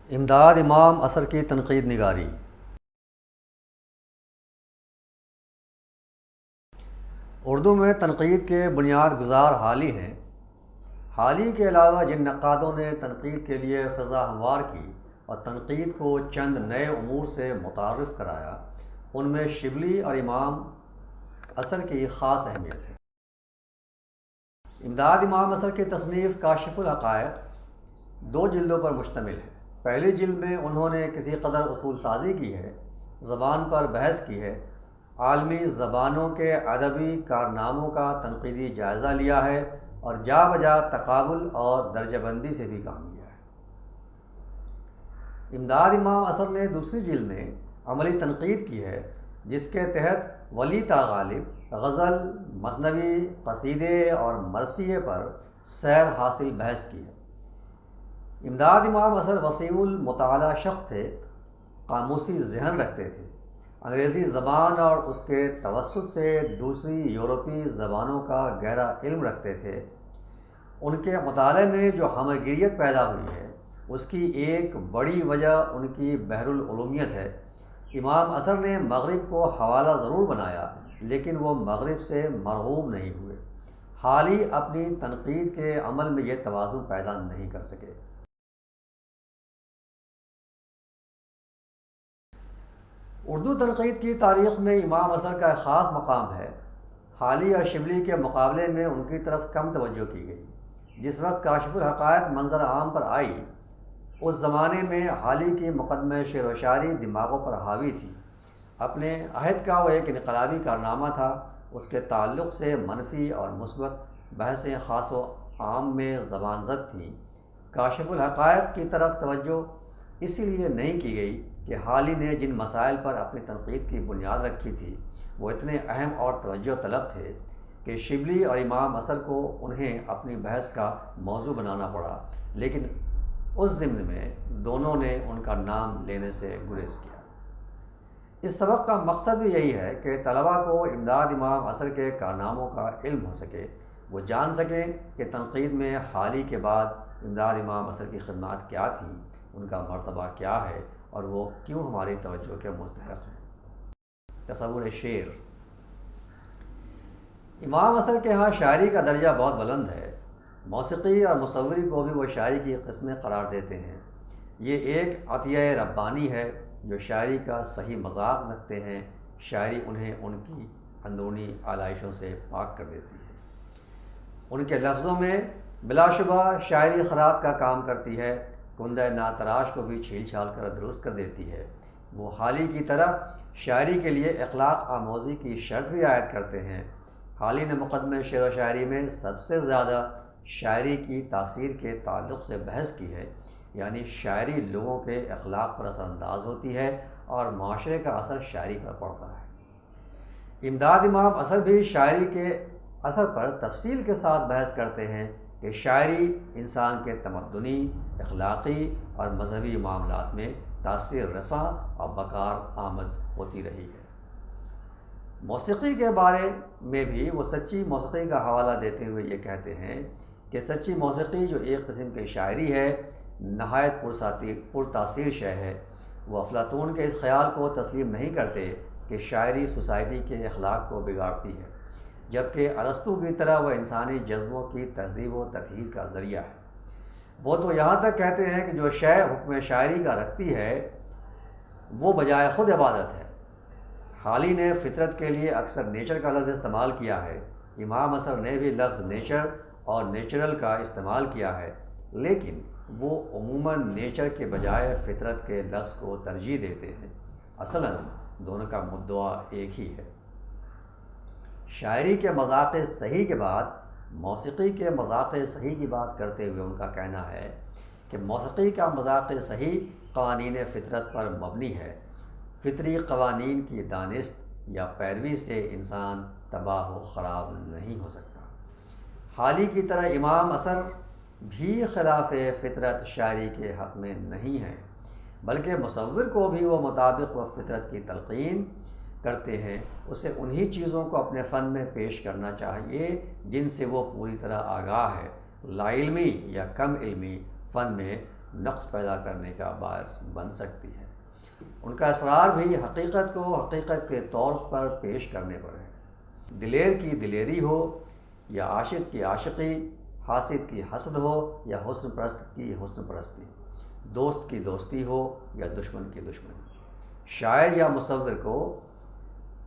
امداد امام اثر کی تنقید نگاری۔ اردو میں تنقید کے بنیاد گزار حالی ہیں۔ حالی کے علاوہ جن نقادوں نے تنقید کے لیے فضا ہموار کی اور تنقید کو چند نئے امور سے متعارف کرایا، ان میں شبلی اور امام اثر کی خاص اہمیت ہے۔ امداد امام اثر کی تصنیف کاشف الحقائق 2 جلدوں پر مشتمل ہے۔ پہلی جلد میں انہوں نے کسی قدر اصول سازی کی ہے، زبان پر بحث کی ہے، عالمی زبانوں کے ادبی کارناموں کا تنقیدی جائزہ لیا ہے اور جا بجا تقابل اور درجہ بندی سے بھی کام لیا ہے۔ امداد امام اثر نے دوسری جلد میں عملی تنقید کی ہے، جس کے تحت ولی تا غالب غزل، مثنوی، قصیدے اور مرثیے پر سیر حاصل بحث کی ہے۔ امداد امام اثر وسیع المطالعہ شخص تھے، قاموسی ذہن رکھتے تھے، انگریزی زبان اور اس کے توسط سے دوسری یورپی زبانوں کا گہرا علم رکھتے تھے۔ ان کے مطالعے میں جو ہمگیریت پیدا ہوئی ہے، اس کی ایک بڑی وجہ ان کی بحر العلومیت ہے۔ امام اثر نے مغرب کو حوالہ ضرور بنایا، لیکن وہ مغرب سے مرغوب نہیں ہوئے۔ حالی اپنی تنقید کے عمل میں یہ توازن پیدا نہیں کر سکے۔ اردو تنقید کی تاریخ میں امام اثر کا ایک خاص مقام ہے۔ حالی اور شبلی کے مقابلے میں ان کی طرف کم توجہ کی گئی۔ جس وقت کاشف الحقائق منظر عام پر آئی، اس زمانے میں حالی کی مقدمہ شعر و شاعری دماغوں پر حاوی تھی۔ اپنے عہد کا وہ ایک انقلابی کارنامہ تھا۔ اس کے تعلق سے منفی اور مثبت بحثیں خاص و عام میں زبان زد تھیں۔ کاشف الحقائق کی طرف توجہ اسی لیے نہیں کی گئی کہ حالی نے جن مسائل پر اپنی تنقید کی بنیاد رکھی تھی وہ اتنے اہم اور توجہ طلب تھے کہ شبلی اور امام اثر کو انہیں اپنی بحث کا موضوع بنانا پڑا، لیکن اس ضمن میں دونوں نے ان کا نام لینے سے گریز کیا۔ اس سبق کا مقصد بھی یہی ہے کہ طلباء کو امداد امام اثر کے کارناموں کا علم ہو سکے، وہ جان سکیں کہ تنقید میں حالی کے بعد امداد امام اثر کی خدمات کیا تھیں، ان کا مرتبہ کیا ہے اور وہ کیوں ہماری توجہ کے مستحق ہیں۔ تصور شعر۔ امام اثر کے ہاں شاعری کا درجہ بہت بلند ہے۔ موسیقی اور مصوری کو بھی وہ شاعری کی قسمیں قرار دیتے ہیں۔ یہ ایک عطیہ ربانی ہے جو شاعری کا صحیح مذاق رکھتے ہیں۔ شاعری انہیں ان کی اندرونی آلائشوں سے پاک کر دیتی ہے۔ ان کے لفظوں میں بلا شبہ شاعری خراط کا کام کرتی ہے، کندہ ناتراش کو بھی چھیل چھال کر درست کر دیتی ہے۔ وہ حالی کی طرح شاعری کے لیے اخلاق آموزی کی شرط بھی عائد کرتے ہیں۔ حالی نے مقدمہ شعر و شاعری میں سب سے زیادہ شاعری کی تاثیر کے تعلق سے بحث کی ہے، یعنی شاعری لوگوں کے اخلاق پر اثر انداز ہوتی ہے اور معاشرے کا اثر شاعری پر پڑتا ہے۔ امداد امام اثر بھی شاعری کے اثر پر تفصیل کے ساتھ بحث کرتے ہیں کہ شاعری انسان کے تمدنی، اخلاقی اور مذہبی معاملات میں تاثیر رساں اور بکار آمد ہوتی رہی ہے۔ موسیقی کے بارے میں بھی وہ سچی موسیقی کا حوالہ دیتے ہوئے یہ کہتے ہیں کہ سچی موسیقی جو ایک قسم کی شاعری ہے، نہایت پرتاثیر شے ہے۔ وہ افلاطون کے اس خیال کو تسلیم نہیں کرتے کہ شاعری سوسائٹی کے اخلاق کو بگاڑتی ہے، جبکہ ارسطو کی طرح وہ انسانی جذبوں کی تہذیب و تطہیر کا ذریعہ ہے۔ وہ تو یہاں تک کہتے ہیں کہ جو شے حکم شاعری کا رکھتی ہے وہ بجائے خود عبادت ہے۔ حالی نے فطرت کے لیے اکثر نیچر کا لفظ استعمال کیا ہے۔ امام اثر نے بھی لفظ نیچر اور نیچرل کا استعمال کیا ہے، لیکن وہ عموماً نیچر کے بجائے فطرت کے لفظ کو ترجیح دیتے ہیں۔ اصلاً دونوں کا مدعا ایک ہی ہے۔ شاعری کے مذاق صحیح کے بعد موسیقی کے مذاق صحیح کی بات کرتے ہوئے ان کا کہنا ہے کہ موسیقی کا مذاق صحیح قوانین فطرت پر مبنی ہے۔ فطری قوانین کی دانست یا پیروی سے انسان تباہ و خراب نہیں ہو سکتا۔ حالی کی طرح امام اثر بھی خلاف فطرت شاعری کے حق میں نہیں ہیں، بلکہ مصور کو بھی وہ مطابق و فطرت کی تلقین کرتے ہیں۔ اسے انہی چیزوں کو اپنے فن میں پیش کرنا چاہیے جن سے وہ پوری طرح آگاہ ہے۔ لا علمی یا کم علمی فن میں نقص پیدا کرنے کا باعث بن سکتی ہے۔ ان کا اصرار بھی حقیقت کو حقیقت کے طور پر پیش کرنے پر ہے۔ دلیر کی دلیری ہو یا عاشق کی عاشقی، حاسد کی حسد ہو یا حسن پرست کی حسن پرستی، دوست کی دوستی ہو یا دشمن کی دشمنی، شاعر یا مصور کو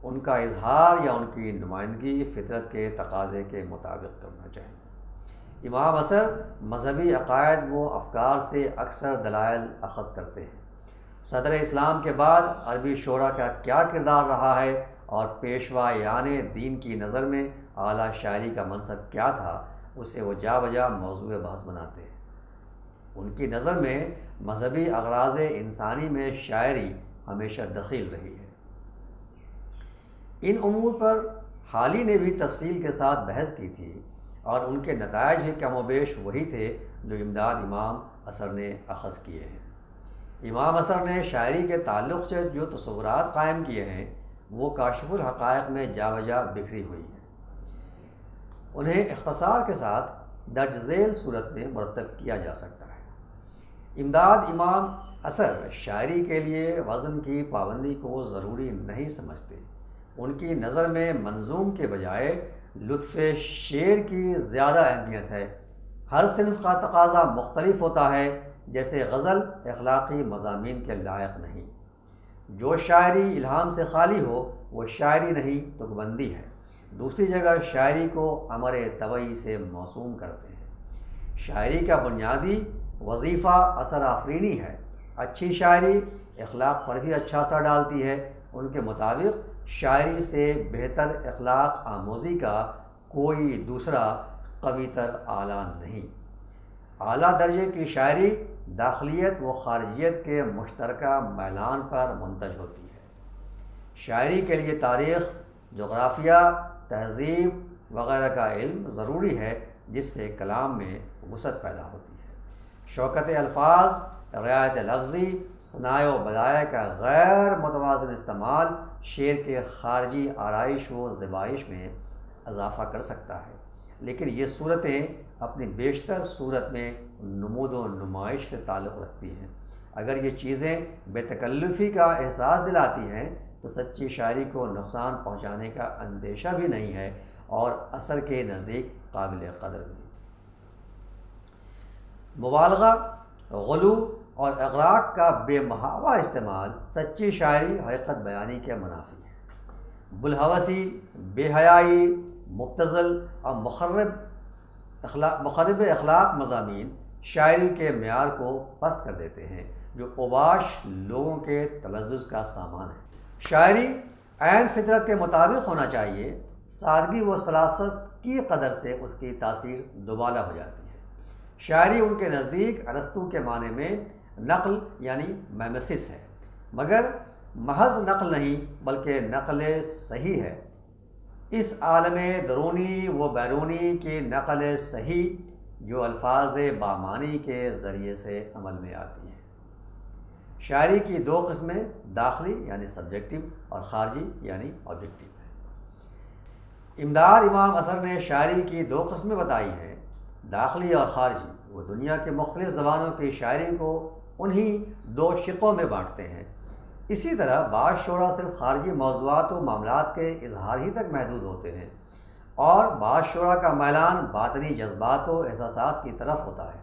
ان کا اظہار یا ان کی نمائندگی فطرت کے تقاضے کے مطابق کرنا چاہیے۔ امام اثر مذہبی عقائد و افکار سے اکثر دلائل اخذ کرتے ہیں۔ صدر اسلام کے بعد عربی شعراء کا کیا کردار رہا ہے اور پیشوا یعنی دین کی نظر میں اعلیٰ شاعری کا منصب کیا تھا، اسے وہ جا بجا موضوع بحث بناتے ہیں۔ ان کی نظر میں مذہبی اغراض انسانی میں شاعری ہمیشہ دخیل رہی ہے۔ ان امور پر حالی نے بھی تفصیل کے ساتھ بحث کی تھی اور ان کے نتائج بھی کم و بیش وہی تھے جو امداد امام اثر نے اخذ کیے ہیں۔ امام اثر نے شاعری کے تعلق سے جو تصورات قائم کیے ہیں وہ کاشف الحقائق میں جا بجا بکھری ہوئی ہیں۔ انہیں اختصار کے ساتھ درج ذیل صورت میں مرتب کیا جا سکتا ہے۔ امداد امام اثر شاعری کے لیے وزن کی پابندی کو ضروری نہیں سمجھتے۔ ان کی نظر میں منظوم کے بجائے لطف شعر کی زیادہ اہمیت ہے۔ ہر صنف کا تقاضا مختلف ہوتا ہے، جیسے غزل اخلاقی مضامین کے لائق نہیں۔ جو شاعری الہام سے خالی ہو وہ شاعری نہیں تکبندی ہے۔ دوسری جگہ شاعری کو امر طبعی سے موسوم کرتے ہیں۔ شاعری کا بنیادی وظیفہ اثر آفرینی ہے۔ اچھی شاعری اخلاق پر بھی اچھا اثر ڈالتی ہے۔ ان کے مطابق شاعری سے بہتر اخلاق آموزی کا کوئی دوسرا قوی تر آلہ نہیں۔ اعلیٰ درجے کی شاعری داخلیت و خارجیت کے مشترکہ میلان پر منتج ہوتی ہے۔ شاعری کے لیے تاریخ، جغرافیہ، تہذیب وغیرہ کا علم ضروری ہے، جس سے کلام میں وسعت پیدا ہوتی ہے۔ شوکت الفاظ، رعایت لفظی، ثناء و بدایع کا غیر متوازن استعمال شعر کے خارجی آرائش و زیبائش میں اضافہ کر سکتا ہے، لیکن یہ صورتیں اپنی بیشتر صورت میں نمود و نمائش سے تعلق رکھتی ہیں۔ اگر یہ چیزیں بے تکلفی کا احساس دلاتی ہیں تو سچی شاعری کو نقصان پہنچانے کا اندیشہ بھی نہیں ہے اور اثر کے نزدیک قابل قدر بھی۔ مبالغہ، غلو اور اغراق کا بے محابہ استعمال سچی شاعری حقیقت بیانی کے منافی ہے۔ بلحوثی، بے حیائی، مبتذل اور مخرب اخلاق مضامین شاعری کے معیار کو پست کر دیتے ہیں، جو اوباش لوگوں کے تلذذ کا سامان ہے۔ شاعری عین فطرت کے مطابق ہونا چاہیے۔ سادگی و سلاست کی قدر سے اس کی تاثیر دوبالا ہو جاتی ہے۔ شاعری ان کے نزدیک ارسطو کے معنی میں نقل یعنی میمیسس ہے، مگر محض نقل نہیں بلکہ نقل صحیح ہے۔ اس عالم درونی و بیرونی کی نقل صحیح جو الفاظ بامانی کے ذریعے سے عمل میں آتی ہے۔ شاعری کی دو قسمیں داخلی یعنی سبجیکٹو اور خارجی یعنی آبجیکٹو ہے۔ امداد امام اثر نے شاعری کی دو قسمیں بتائی ہیں، داخلی اور خارجی۔ وہ دنیا کے مختلف زبانوں کی شاعری کو انہی دو شقوں میں بانٹتے ہیں۔ اسی طرح بعض شعراء صرف خارجی موضوعات و معاملات کے اظہار ہی تک محدود ہوتے ہیں، اور بعض شعراء کا میلان باطنی جذبات و احساسات کی طرف ہوتا ہے۔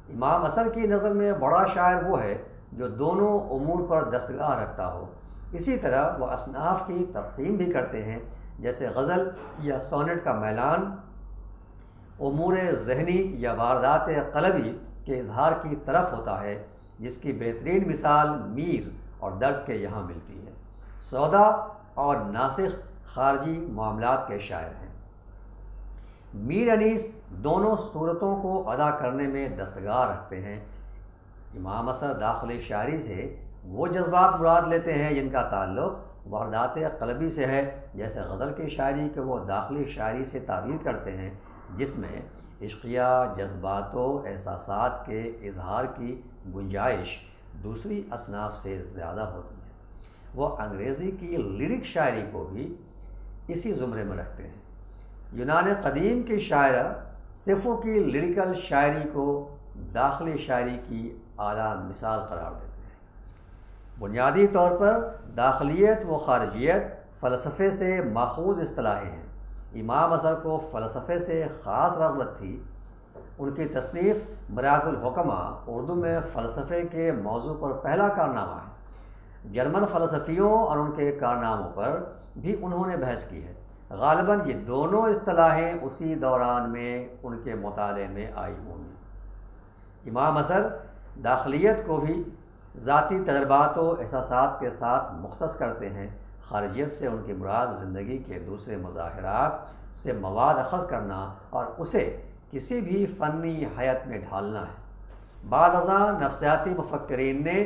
امام اثر کی نظر میں بڑا شاعر وہ ہے جو دونوں امور پر دستگاہ رکھتا ہو۔ اسی طرح وہ اصناف کی تقسیم بھی کرتے ہیں، جیسے غزل یا سونٹ کا میلان امور ذہنی یا واردات قلبی کے اظہار کی طرف ہوتا ہے، جس کی بہترین مثال میر اور درد کے یہاں ملتی ہے۔ سودا اور ناسخ خارجی معاملات کے شاعر ہیں۔ میر انیس دونوں صورتوں کو ادا کرنے میں دستگاہ رکھتے ہیں۔ امام اثر داخلی شاعری سے وہ جذبات مراد لیتے ہیں جن کا تعلق واردات قلبی سے ہے، جیسے غزل کی شاعری کے وہ داخلی شاعری سے تعبیر کرتے ہیں جس میں عشقیہ جذبات و احساسات کے اظہار کی گنجائش دوسری اصناف سے زیادہ ہوتی ہے۔ وہ انگریزی کی لیرک شاعری کو بھی اسی زمرے میں رکھتے ہیں۔ یونان قدیم کی شاعرہ صفوں کی لیریکل شاعری کو داخلی شاعری کی اعلیٰ مثال قرار دیتے ہیں۔ بنیادی طور پر داخلیت و خارجیت فلسفے سے ماخوذ اصطلاحیں ہیں۔ امام اصغر کو فلسفے سے خاص رغبت تھی۔ ان کی تصنیف برات الحکمہ اردو میں فلسفے کے موضوع پر پہلا کارنامہ ہے۔ جرمن فلسفیوں اور ان کے کارناموں پر بھی انہوں نے بحث کی ہے۔ غالباً یہ دونوں اصطلاحیں اسی دوران میں ان کے مطالعے میں آئی ہوں گی۔ امام اصغر داخلیت کو بھی ذاتی تجربات و احساسات کے ساتھ مختص کرتے ہیں۔ خارجیت سے ان کی مراد زندگی کے دوسرے مظاہرات سے مواد اخذ کرنا اور اسے کسی بھی فنی حیت میں ڈھالنا ہے۔ بعد ازاں نفسیاتی مفکرین نے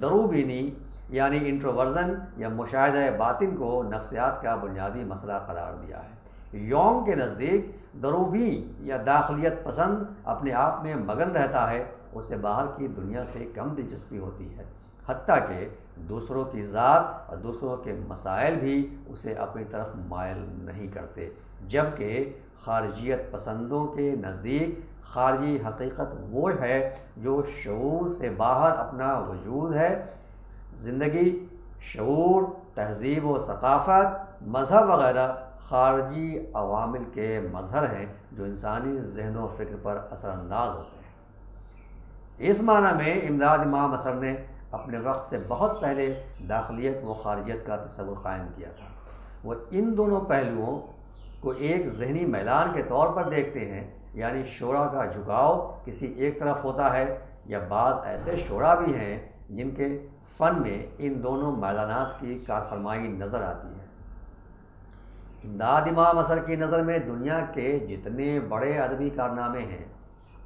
دروبینی یعنی انٹروورژن یا مشاہدہ باطن کو نفسیات کا بنیادی مسئلہ قرار دیا ہے۔ یونگ کے نزدیک دروبین یا داخلیت پسند اپنے آپ میں مگن رہتا ہے، اسے باہر کی دنیا سے کم دلچسپی ہوتی ہے، حتیٰ کہ دوسروں کی ذات اور دوسروں کے مسائل بھی اسے اپنی طرف مائل نہیں کرتے، جبکہ خارجیت پسندوں کے نزدیک خارجی حقیقت وہ ہے جو شعور سے باہر اپنا وجود ہے۔ زندگی، شعور، تہذیب و ثقافت، مذہب وغیرہ خارجی عوامل کے مظہر ہیں جو انسانی ذہن و فکر پر اثر انداز ہوتے ہیں۔ اس معنی میں امداد امام اصغر نے اپنے وقت سے بہت پہلے داخلیت و خارجیت کا تصور قائم کیا تھا۔ وہ ان دونوں پہلوؤں کو ایک ذہنی میلان کے طور پر دیکھتے ہیں، یعنی شعراء کا جھکاؤ کسی ایک طرف ہوتا ہے، یا بعض ایسے شعراء بھی ہیں جن کے فن میں ان دونوں میلانات کی کارفرمائی نظر آتی ہے۔ امداد امام اصغر کی نظر میں دنیا کے جتنے بڑے ادبی کارنامے ہیں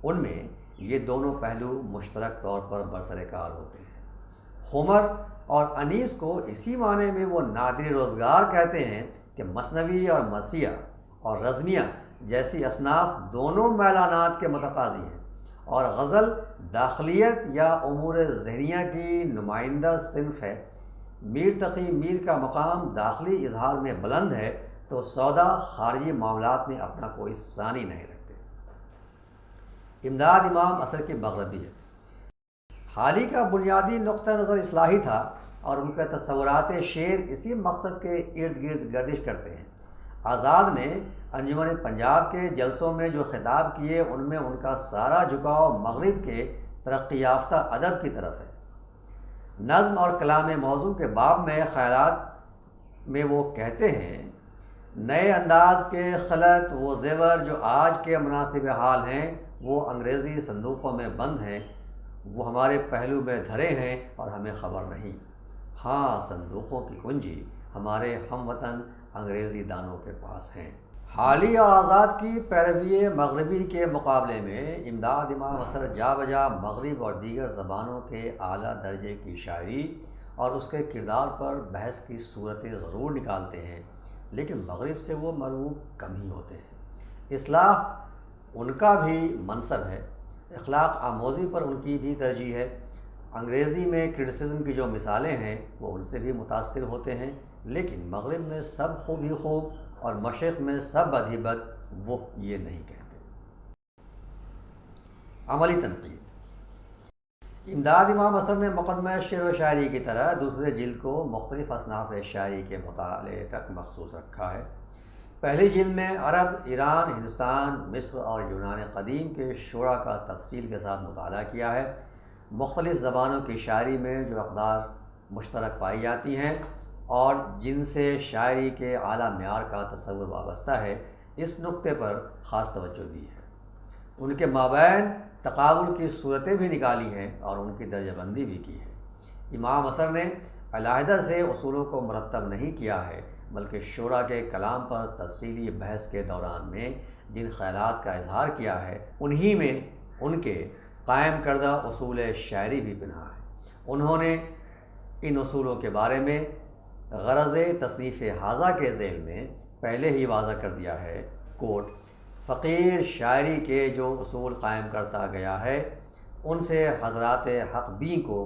ان میں یہ دونوں پہلو مشترک طور پر برسر کار ہوتے ہیں۔ ہومر اور انیس کو اسی معنی میں وہ نادر روزگار کہتے ہیں کہ مثنوی اور مرثیہ اور رزمیہ جیسی اصناف دونوں میلانات کے متقاضی ہیں، اور غزل داخلیت یا امور ذہنیہ کی نمائندہ صنف ہے۔ میر تقی میر کا مقام داخلی اظہار میں بلند ہے تو سودا خارجی معاملات میں اپنا کوئی ثانی نہیں رکھتے۔ امداد امام اصغر کی مغربیت حالی کا بنیادی نقطہ نظر اصلاحی تھا، اور ان کے تصورات شعر اسی مقصد کے ارد گرد گردش کرتے ہیں۔ آزاد نے انجمن پنجاب کے جلسوں میں جو خطاب کیے ان میں ان کا سارا جھکاؤ مغرب کے ترقی یافتہ ادب کی طرف ہے۔ نظم اور کلام موضوع کے باب میں خیالات میں وہ کہتے ہیں، نئے انداز کے خلط وہ زیور جو آج کے مناسب حال ہیں وہ انگریزی صندوقوں میں بند ہیں، وہ ہمارے پہلو میں دھرے ہیں اور ہمیں خبر نہیں۔ ہاں، صندوقوں کی کنجی ہمارے ہم وطن انگریزی دانوں کے پاس ہیں۔ حالی اور آزاد کی پیروی مغربی کے مقابلے میں امداد امام اصغر جا بجا مغرب اور دیگر زبانوں کے اعلیٰ درجے کی شاعری اور اس کے کردار پر بحث کی صورتیں ضرور نکالتے ہیں، لیکن مغرب سے وہ مرغوب کم ہی ہوتے ہیں۔ اصلاح ان کا بھی منصب ہے، اخلاق آموزی پر ان کی بھی ترجیح ہے۔ انگریزی میں کرٹیسزم کی جو مثالیں ہیں وہ ان سے بھی متاثر ہوتے ہیں، لیکن مغرب میں سب خوب ہی خوب اور مشرق میں سب بد ہی بد، وہ یہ نہیں کہتے۔ عملی تنقید امداد امام اصغر نے مقدمہ شعر و شاعری کی طرح دوسرے جلد کو مختلف اصناف شاعری کے مطالعے تک مخصوص رکھا ہے۔ پہلی جلد میں عرب، ایران، ہندوستان، مصر اور یونان قدیم کے شعراء کا تفصیل کے ساتھ مطالعہ کیا ہے۔ مختلف زبانوں کی شاعری میں جو اقدار مشترک پائی جاتی ہیں اور جن سے شاعری کے اعلیٰ معیار کا تصور وابستہ ہے، اس نقطے پر خاص توجہ دی ہے۔ ان کے مابین تقابل کی صورتیں بھی نکالی ہیں اور ان کی درجہ بندی بھی کی ہے۔ امام اصغر نے علیحدہ سے اصولوں کو مرتب نہیں کیا ہے، بلکہ شعراء کے کلام پر تفصیلی بحث کے دوران میں جن خیالات کا اظہار کیا ہے انہی میں ان کے قائم کردہ اصول شاعری بھی پنہا ہے۔ انہوں نے ان اصولوں کے بارے میں غرض تصنیف ھذا کے ذیل میں پہلے ہی واضح کر دیا ہے۔ کوٹ: فقیر شاعری کے جو اصول قائم کرتا گیا ہے ان سے حضرات حق بین کو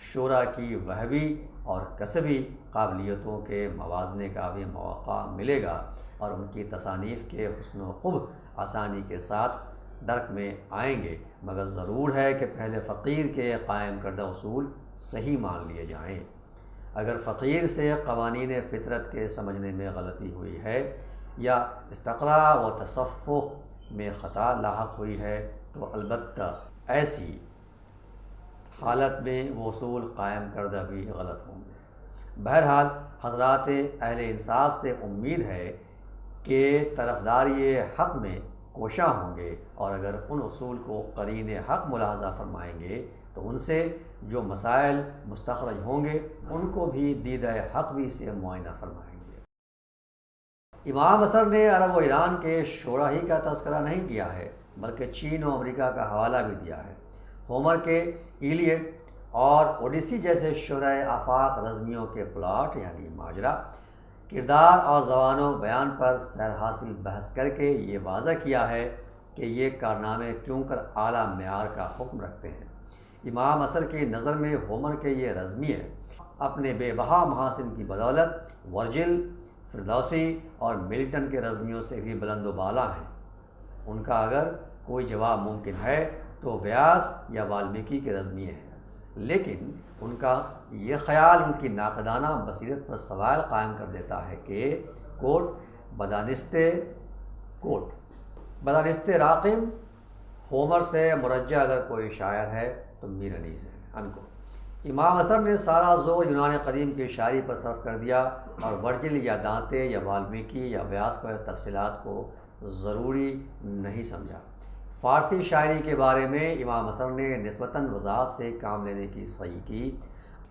شعراء کی وہبی اور کسبی قابلیتوں کے موازنے کا بھی موقع ملے گا، اور ان کی تصانیف کے حسن و قبح آسانی کے ساتھ درک میں آئیں گے، مگر ضرور ہے کہ پہلے فقیر کے قائم کردہ اصول صحیح مان لیے جائیں۔ اگر فقیر سے قوانین فطرت کے سمجھنے میں غلطی ہوئی ہے یا استقراء و تصفح میں خطا لاحق ہوئی ہے تو البتہ ایسی حالت میں وہ اصول قائم کردہ بھی غلط ہوں گے۔ بہرحال حضرات اہل انصاف سے امید ہے کہ طرفداری حق میں کوشاں ہوں گے، اور اگر ان اصول کو قرین حق ملاحظہ فرمائیں گے تو ان سے جو مسائل مستخرج ہوں گے ان کو بھی دیدہ حق بھی سے معائنہ فرمائیں گے۔ امام اثر نے عرب و ایران کے شعراء ہی کا تذکرہ نہیں کیا ہے بلکہ چین و امریکہ کا حوالہ بھی دیا ہے۔ ہومر کے ایلیڈ اور اوڈیسی جیسے شعرائے آفاق رزمیوں کے پلاٹ یعنی ماجرا، کردار اور زبان و بیان پر سیر حاصل بحث کر کے یہ واضح کیا ہے کہ یہ کارنامے کیوں کر اعلیٰ معیار کا حکم رکھتے ہیں۔ امام اثر کی نظر میں ہومر کے یہ رزمیے اپنے بے بہا محاسن کی بدولت ورجل، فردوسی اور ملٹن کے رزمیوں سے بھی بلند و بالا ہیں۔ ان کا اگر کوئی جواب ممکن ہے تو ویاس یا والمیکی کے رزمیے ہیں، لیکن ان کا یہ خیال ان کی ناقدانہ بصیرت پر سوال قائم کر دیتا ہے کہ بدانست راقم ہومر سے مرجع اگر کوئی شاعر ہے تو میر انیس ہے ان کو۔ امام اثر نے سارا زور یونان قدیم کی شاعری پر صرف کر دیا اور ورجل یا دانتے یا والمیکی یا ویاس پر تفصیلات کو ضروری نہیں سمجھا۔ فارسی شاعری کے بارے میں امام اثر نے نسبتاً وضاحت سے کام لینے کی صحیح کی۔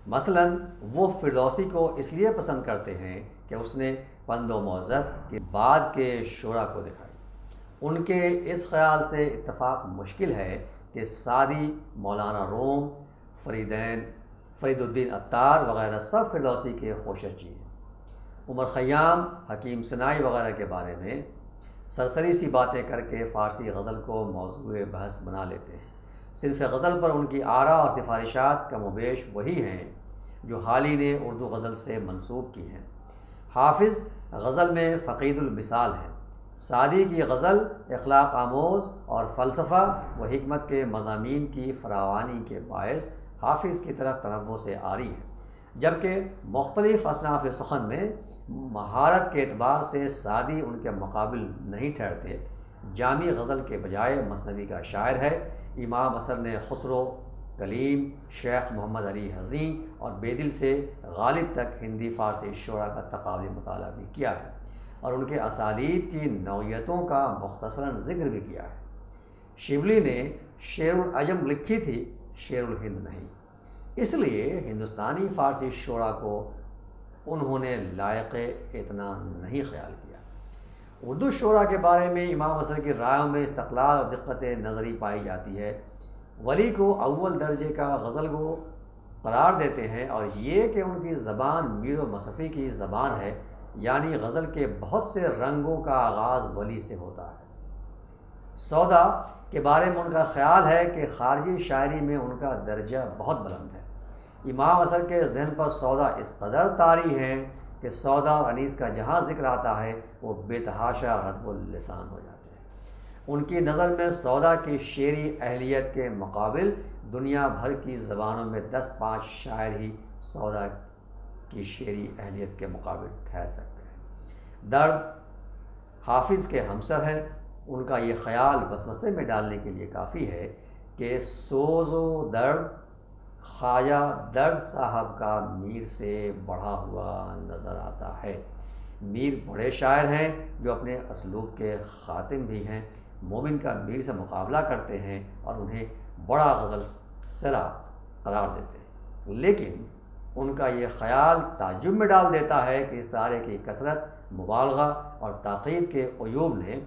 مثلاً وہ فردوسی کو اس لیے پسند کرتے ہیں کہ اس نے پند و موعظت کے بعد کے شعراء کو دکھائی۔ ان کے اس خیال سے اتفاق مشکل ہے کہ سعدی، مولانا روم، فرید الدین عطار وغیرہ سب فردوسی کے خوشچی ہیں۔ عمر خیام، حکیم سنائی وغیرہ کے بارے میں سرسری سی باتیں کر کے فارسی غزل کو موضوع بحث بنا لیتے ہیں۔ صنف غزل پر ان کی آراء اور سفارشات کم و بیش وہی ہیں جو حالی نے اردو غزل سے منسوب کی ہیں۔ حافظ غزل میں فقید المثال ہیں۔ سعدی کی غزل اخلاق آموز اور فلسفہ و حکمت کے مضامین کی فراوانی کے باعث حافظ کی طرف تنوع سے عاری ہے، جبکہ مختلف اصناف سخن میں مہارت کے اعتبار سے سعدی ان کے مقابل نہیں ٹھہرتے۔ جامع غزل کے بجائے مثنوی کا شاعر ہے۔ امام اثر نے خسرو، کلیم، شیخ محمد علی حزین اور بیدل سے غالب تک ہندی فارسی شعراء کا تقابلی مطالعہ بھی کیا ہے اور ان کے اسالیب کی نوعیتوں کا مختصراً ذکر بھی کیا ہے۔ شبلی نے شعر العجم لکھی تھی، شعر الہند نہیں، اس لیے ہندوستانی فارسی شعراء کو انہوں نے لائق اعتنا نہیں خیال کیا۔ اردو شعراء کے بارے میں امام اثر کی رائوں میں استقلال اور دقت نظری پائی جاتی ہے۔ ولی کو اول درجے کا غزل گو قرار دیتے ہیں اور یہ کہ ان کی زبان میر و مصفی کی زبان ہے، یعنی غزل کے بہت سے رنگوں کا آغاز ولی سے ہوتا ہے۔ سودا کے بارے میں ان کا خیال ہے کہ خارجی شاعری میں ان کا درجہ بہت بلند ہے۔ امام اثر کے ذہن پر سودا اس قدر طاری ہیں کہ سودا اور انیس کا جہاں ذکر آتا ہے وہ بے تحاشا رطب اللسان ہو جاتے ہیں۔ ان کی نظر میں سودا کی شعری اہلیت کے مقابل دنیا بھر کی زبانوں میں 10-5 شاعر ہی سودا کی شعری اہلیت کے مقابل ٹھہر سکتے ہیں۔ درد حافظ کے ہمسر ہے۔ ان کا یہ خیال وسوسے میں ڈالنے کے لیے کافی ہے کہ سوز و درد خواجہ درد صاحب کا میر سے بڑھا ہوا نظر آتا ہے۔ میر بڑے شاعر ہیں جو اپنے اسلوب کے خاتم بھی ہیں۔ مومن کا میر سے مقابلہ کرتے ہیں اور انہیں بڑا غزل سرا قرار دیتے ہیں، لیکن ان کا یہ خیال تعجب میں ڈال دیتا ہے کہ استعارے کی کثرت، مبالغہ اور تاقید کے عیوب نے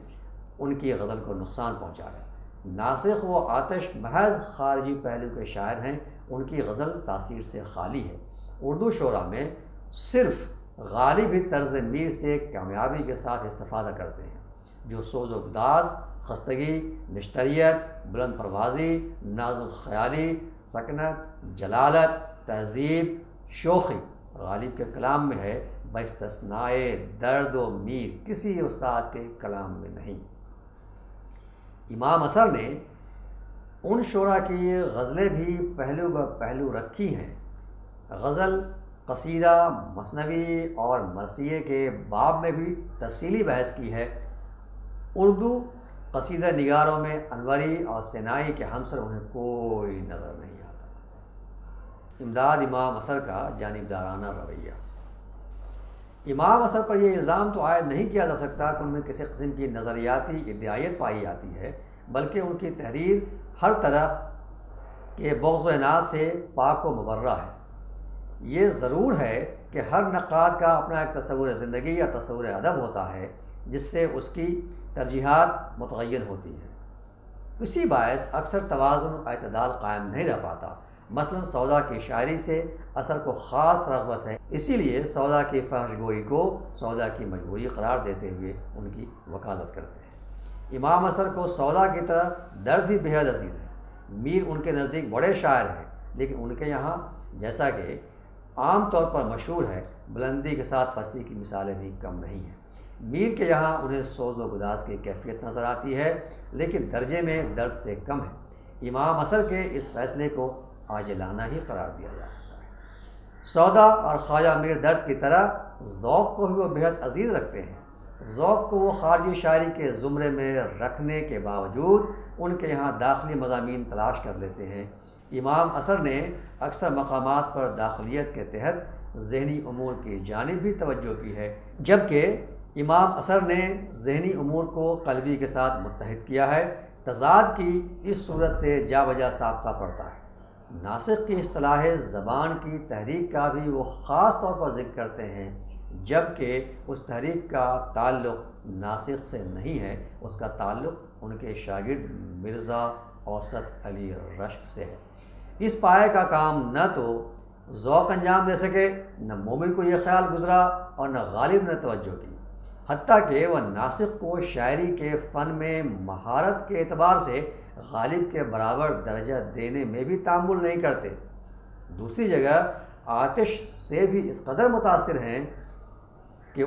ان کی غزل کو نقصان پہنچایا۔ ناسخ و آتش محض خارجی پہلو کے شاعر ہیں، ان کی غزل تاثیر سے خالی ہے۔ اردو شعراء میں صرف غالب ہی طرز میر سے کامیابی کے ساتھ استفادہ کرتے ہیں، جو سوز و گداز، خستگی، نشتریت، بلند پروازی، نازک خیالی، سکنت، جلالت، تہذیب، شوخی غالب کے کلام میں ہے، باستثناء درد و میر کسی استاد کے کلام میں نہیں۔ امام اثر نے ان شعراء کی غزلیں بھی پہلو بہ پہلو رکھی ہیں۔ غزل، قصیدہ، مثنوی اور مرثیے کے باب میں بھی تفصیلی بحث کی ہے۔ اردو قصیدہ نگاروں میں انوری اور سینائی کے ہمسر انہیں کوئی نظر نہیں آتا۔ امداد امام اثر کا جانبدارانہ رویہ۔ امام اثر پر یہ الزام تو عائد نہیں کیا جا سکتا کہ ان میں کسی قسم کی نظریاتی ادعائیت پائی جاتی ہے، بلکہ ان کی تحریر ہر طرح کے بغض و عناد سے پاک و مبرہ ہے۔ یہ ضرور ہے کہ ہر نقاد کا اپنا ایک تصور زندگی یا تصور ادب ہوتا ہے جس سے اس کی ترجیحات متغیر ہوتی ہیں۔ اسی باعث اکثر توازن و اعتدال قائم نہیں رہ پاتا۔ مثلا سودا کی شاعری سے اثر کو خاص رغبت ہے، اسی لیے سودا کی فحش گوئی کو سودا کی مجبوری قرار دیتے ہوئے ان کی وکالت کرتے ہیں۔ امام اثر کو سودا کی طرح درد بھی بے حد عزیز ہے۔ میر ان کے نزدیک بڑے شاعر ہیں، لیکن ان کے یہاں جیسا کہ عام طور پر مشہور ہے، بلندی کے ساتھ پستی کی مثالیں بھی کم نہیں ہیں۔ میر کے یہاں انہیں سوز و گداز کی کیفیت نظر آتی ہے، لیکن درجے میں درد سے کم ہے۔ امام اثر کے اس فیصلے کو عاجلانہ ہی قرار دیا جا سکتا ہے۔ سودا اور خواجہ میر درد کی طرح ذوق کو بھی وہ بےحد عزیز رکھتے ہیں۔ ذوق کو وہ خارجی شاعری کے زمرے میں رکھنے کے باوجود ان کے یہاں داخلی مضامین تلاش کر لیتے ہیں۔ امام اثر نے اکثر مقامات پر داخلیت کے تحت ذہنی امور کی جانب بھی توجہ کی ہے، جبکہ امام اثر نے ذہنی امور کو قلبی کے ساتھ متحد کیا ہے۔ تضاد کی اس صورت سے جا بجا سابقہ پڑتا ہے۔ ناسخ کی اصطلاح زبان کی تحریک کا بھی وہ خاص طور پر ذکر کرتے ہیں، جبکہ اس تحریک کا تعلق ناسخ سے نہیں ہے، اس کا تعلق ان کے شاگرد مرزا اوسط علی رشک سے ہے۔ اس پائے کا کام نہ تو ذوق انجام دے سکے، نہ مومن کو یہ خیال گزرا اور نہ غالب نے توجہ کی، حتیٰ کہ وہ ناسخ کو شاعری کے فن میں مہارت کے اعتبار سے غالب کے برابر درجہ دینے میں بھی تأمل نہیں کرتے۔ دوسری جگہ آتش سے بھی اس قدر متاثر ہیں کہ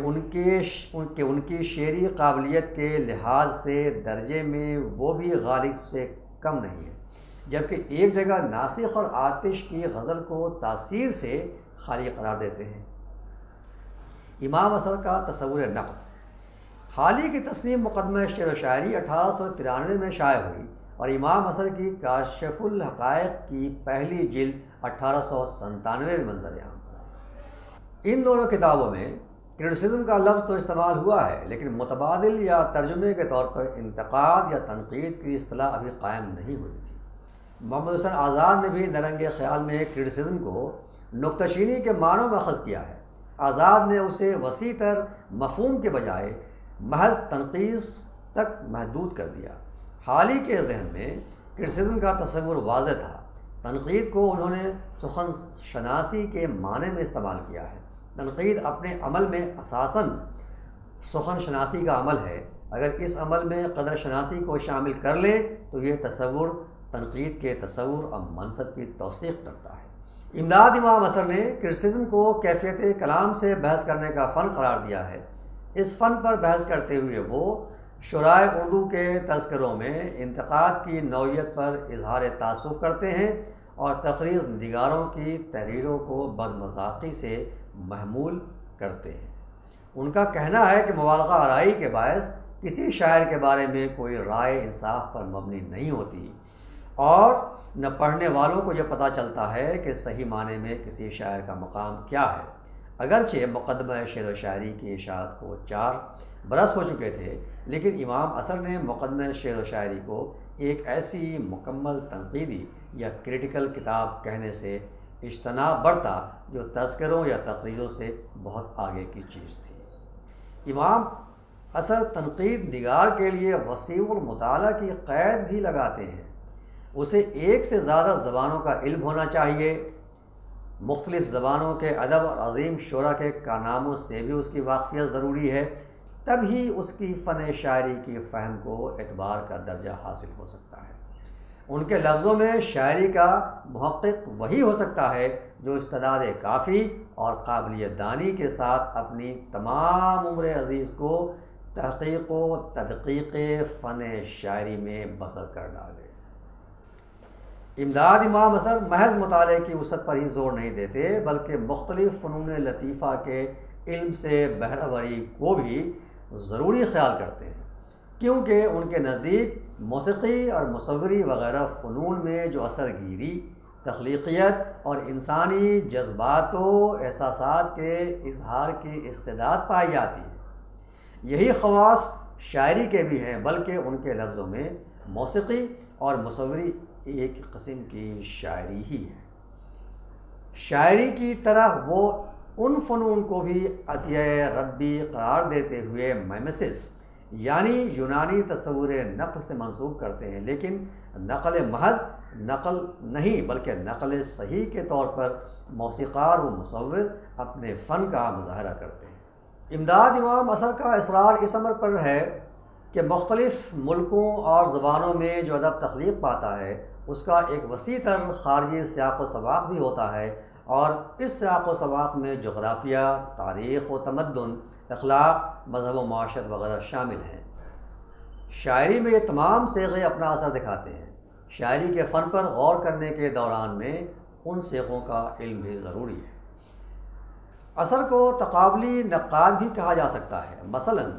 ان کی شعری قابلیت کے لحاظ سے درجے میں وہ بھی غالب سے کم نہیں ہے، جبکہ ایک جگہ ناسخ اور آتش کی غزل کو تاثیر سے خالی قرار دیتے ہیں۔ امام اثر کا تصور نقد۔ حال ہی کی تصنیف مقدمہ شعر و شاعری 1893 میں شائع ہوئی اور امام اثر کی کاشف الحقائق کی پہلی جلد 1897 میں منظر عام پر آئی۔ ان دونوں کتابوں میں کرٹیسزم کا لفظ تو استعمال ہوا ہے، لیکن متبادل یا ترجمے کے طور پر انتقاد یا تنقید کی اصطلاح ابھی قائم نہیں ہوئی تھی۔ محمد حسین آزاد نے بھی نرنگ خیال میں کرٹیسزم کو نکتہ چینی کے معنوں میں اخذ کیا ہے۔ آزاد نے اسے وسیع تر مفہوم کے بجائے محض تنقید تک محدود کر دیا۔ حال ہی کے ذہن میں کرٹیسزم کا تصور واضح تھا۔ تنقید کو انہوں نے سخن شناسی کے معنی میں استعمال کیا ہے۔ تنقید اپنے عمل میں اساساً سخن شناسی کا عمل ہے۔ اگر اس عمل میں قدر شناسی کو شامل کر لیں تو یہ تصور تنقید کے تصور اور منصب کی توثیق کرتا ہے۔ امداد امام اثر نے کرٹیسزم کو کیفیت کلام سے بحث کرنے کا فن قرار دیا ہے۔ اس فن پر بحث کرتے ہوئے وہ شعرائے اردو کے تذکروں میں انتقاد کی نوعیت پر اظہار تأسف کرتے ہیں اور تقریر نگاروں کی تحریروں کو بدمذاقی سے محمول کرتے ہیں۔ ان کا کہنا ہے کہ مبالغہ آرائی کے باعث کسی شاعر کے بارے میں کوئی رائے انصاف پر مبنی نہیں ہوتی اور نہ پڑھنے والوں کو یہ پتہ چلتا ہے کہ صحیح معنی میں کسی شاعر کا مقام کیا ہے۔ اگرچہ مقدمہ شعر و شاعری کی اشاعت کو 4 برس ہو چکے تھے، لیکن امام اثر نے مقدمہ شعر و شاعری کو ایک ایسی مکمل تنقیدی یا کریٹیکل کتاب کہنے سے اجتناب برتا جو تذکروں یا تقریروں سے بہت آگے کی چیز تھی۔ امام اثر تنقید نگار کے لیے وسیع المطالعہ کی قید بھی لگاتے ہیں۔ اسے ایک سے زیادہ زبانوں کا علم ہونا چاہیے۔ مختلف زبانوں کے ادب اور عظیم شعراء کے کارناموں سے بھی اس کی واقفیت ضروری ہے، تب ہی اس کی فن شاعری کی فہم کو اعتبار کا درجہ حاصل ہو سکتا ہے۔ ان کے لفظوں میں شاعری کا محقق وہی ہو سکتا ہے جو استعداد کافی اور قابلیت دانی کے ساتھ اپنی تمام عمر عزیز کو تحقیق و تدقیق فن شاعری میں بسر کر ڈالے۔ امداد امام اثر محض مطالعے کی وسعت پر ہی زور نہیں دیتے، بلکہ مختلف فنون لطیفہ کے علم سے بہرہوری کو بھی ضروری خیال کرتے ہیں، کیونکہ ان کے نزدیک موسیقی اور مصوری وغیرہ فنون میں جو اثر گیری، تخلیقیت اور انسانی جذبات و احساسات کے اظہار کی استعداد پائی جاتی ہے، یہی خواص شاعری کے بھی ہیں، بلکہ ان کے لفظوں میں موسیقی اور مصوری ایک قسم کی شاعری ہی ہے۔ شاعری کی طرح وہ ان فنون کو بھی عطیہ ربی قرار دیتے ہوئے میمیسس یعنی یونانی تصور نقل سے منسوب کرتے ہیں، لیکن نقل محض نقل نہیں بلکہ نقل صحیح کے طور پر موسیقار و مصور اپنے فن کا مظاہرہ کرتے ہیں۔ امداد امام اثر کا اصرار اس امر پر ہے کہ مختلف ملکوں اور زبانوں میں جو ادب تخلیق پاتا ہے اس کا ایک وسیع تر خارجی سیاق و سباق بھی ہوتا ہے، اور اس سیاق و سباق میں جغرافیہ، تاریخ و تمدن، اخلاق، مذہب و معاشرت وغیرہ شامل ہیں۔ شاعری میں یہ تمام صیغے اپنا اثر دکھاتے ہیں۔ شاعری کے فن پر غور کرنے کے دوران میں ان صیغوں کا علم بھی ضروری ہے۔ اثر کو تقابلی نقاد بھی کہا جا سکتا ہے، مثلاً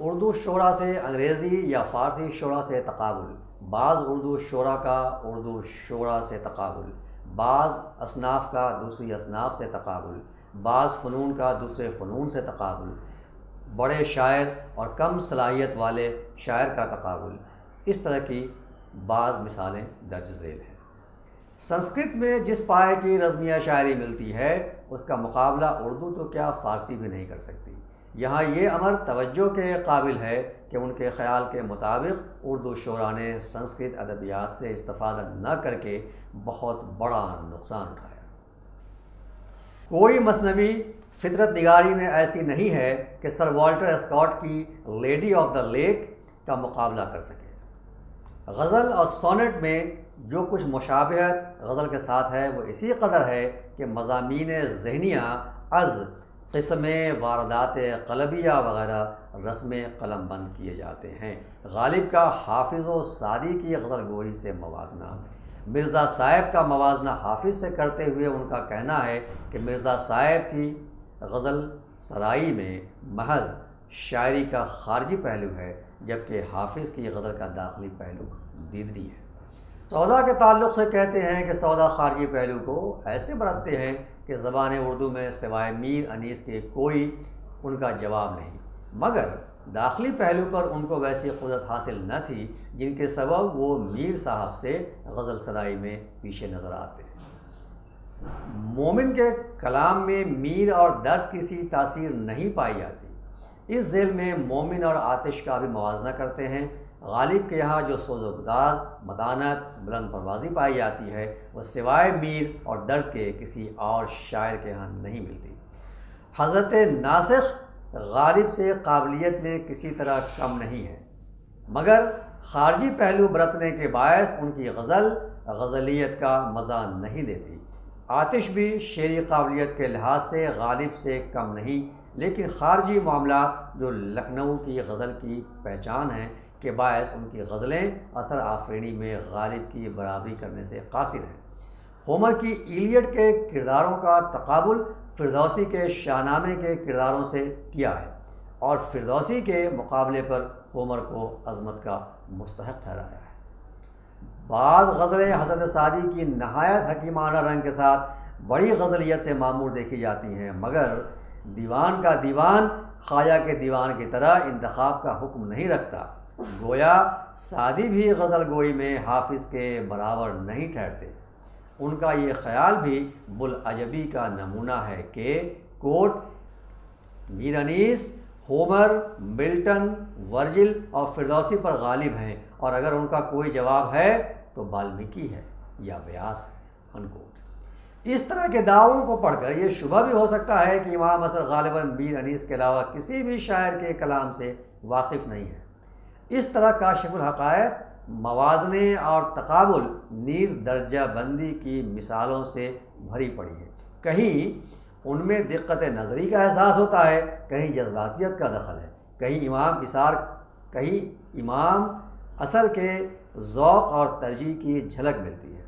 اردو شعراء سے انگریزی یا فارسی شعراء سے تقابل، بعض اردو شعراء کا اردو شعراء سے تقابل، بعض اصناف کا دوسری اصناف سے تقابل، بعض فنون کا دوسرے فنون سے تقابل، بڑے شاعر اور کم صلاحیت والے شاعر کا تقابل، اس طرح کی بعض مثالیں درج ذیل ہیں۔ سنسکرت میں جس پائے کی رزمیہ شاعری ملتی ہے اس کا مقابلہ اردو تو کیا فارسی بھی نہیں کر سکتی۔ یہاں یہ امر توجہ کے قابل ہے کہ ان کے خیال کے مطابق اردو شعراء نے سنسکرت ادبیات سے استفادہ نہ کر کے بہت بڑا نقصان اٹھایا۔ کوئی مثنوی فطرت نگاری میں ایسی نہیں ہے کہ سر والٹر اسکاٹ کی لیڈی آف دا لیک کا مقابلہ کر سکے۔ غزل اور سونٹ میں جو کچھ مشابہت غزل کے ساتھ ہے وہ اسی قدر ہے کہ مضامین ذہنیہ از قسم واردات قلبیہ وغیرہ رسم قلم بند کیے جاتے ہیں۔ غالب کا حافظ و سعدی کی غزل گوئی سے موازنہ، مرزا صاحب کا موازنہ حافظ سے کرتے ہوئے ان کا کہنا ہے کہ مرزا صاحب کی غزل سرائی میں محض شاعری کا خارجی پہلو ہے، جبکہ حافظ کی غزل کا داخلی پہلو دیدری ہے۔ سودا کے تعلق سے کہتے ہیں کہ سودا خارجی پہلو کو ایسے برتتے ہیں کہ زبان اردو میں سوائے میر انیس کے کوئی ان کا جواب نہیں، مگر داخلی پہلو پر ان کو ویسی قدرت حاصل نہ تھی جن کے سبب وہ میر صاحب سے غزل سرائی میں پیچھے نظر آتے ہیں۔ مومن کے کلام میں میر اور درد کی سی تاثیر نہیں پائی جاتی۔ اس ذیل میں مومن اور آتش کا بھی موازنہ کرتے ہیں۔ غالب کے یہاں جو سوز و گداز، متانت، بلند پروازی پائی جاتی ہے وہ سوائے میر اور درد کے کسی اور شاعر کے یہاں نہیں ملتی۔ حضرت ناسخ غالب سے قابلیت میں کسی طرح کم نہیں ہے، مگر خارجی پہلو برتنے کے باعث ان کی غزل غزلیت کا مزہ نہیں دیتی۔ آتش بھی شعری قابلیت کے لحاظ سے غالب سے کم نہیں، لیکن خارجی معاملات جو لکھنؤ کی غزل کی پہچان ہیں کے باعث ان کی غزلیں اثر آفرینی میں غالب کی برابری کرنے سے قاصر ہیں۔ ہومر کی ایلیٹ کے کرداروں کا تقابل فردوسی کے شاہنامے کے کرداروں سے کیا ہے، اور فردوسی کے مقابلے پر ہومر کو عظمت کا مستحق ٹھہرایا ہے۔ بعض غزلیں حضرت سعدی کی نہایت حکیمانہ رنگ کے ساتھ بڑی غزلیت سے معمور دیکھی جاتی ہیں، مگر دیوان کا دیوان خواجہ کے دیوان کی طرح انتخاب کا حکم نہیں رکھتا۔ گویا سعدی بھی غزل گوئی میں حافظ کے برابر نہیں ٹھہرتے۔ ان کا یہ خیال بھی بلعجبی کا نمونہ ہے کہ کوٹ میر انیس، ہومر، ملٹن، ورجل اور فردوسی پر غالب ہیں، اور اگر ان کا کوئی جواب ہے تو بالمیکی ہے یا ویاس ہے۔ انکوٹ۔ اس طرح کے دعووں کو پڑھ کر یہ شبہ بھی ہو سکتا ہے کہ امام اثر غالباً میر انیس کے علاوہ کسی بھی شاعر کے کلام سے واقف نہیں ہے۔ اس طرح کاشف الحقائق، موازنے اور تقابل نیز درجہ بندی کی مثالوں سے بھری پڑی ہے۔ کہیں ان میں دقت نظری کا احساس ہوتا ہے، کہیں جذباتیت کا دخل ہے، کہیں امام اثر کے ذوق اور ترجیح کی جھلک ملتی ہے۔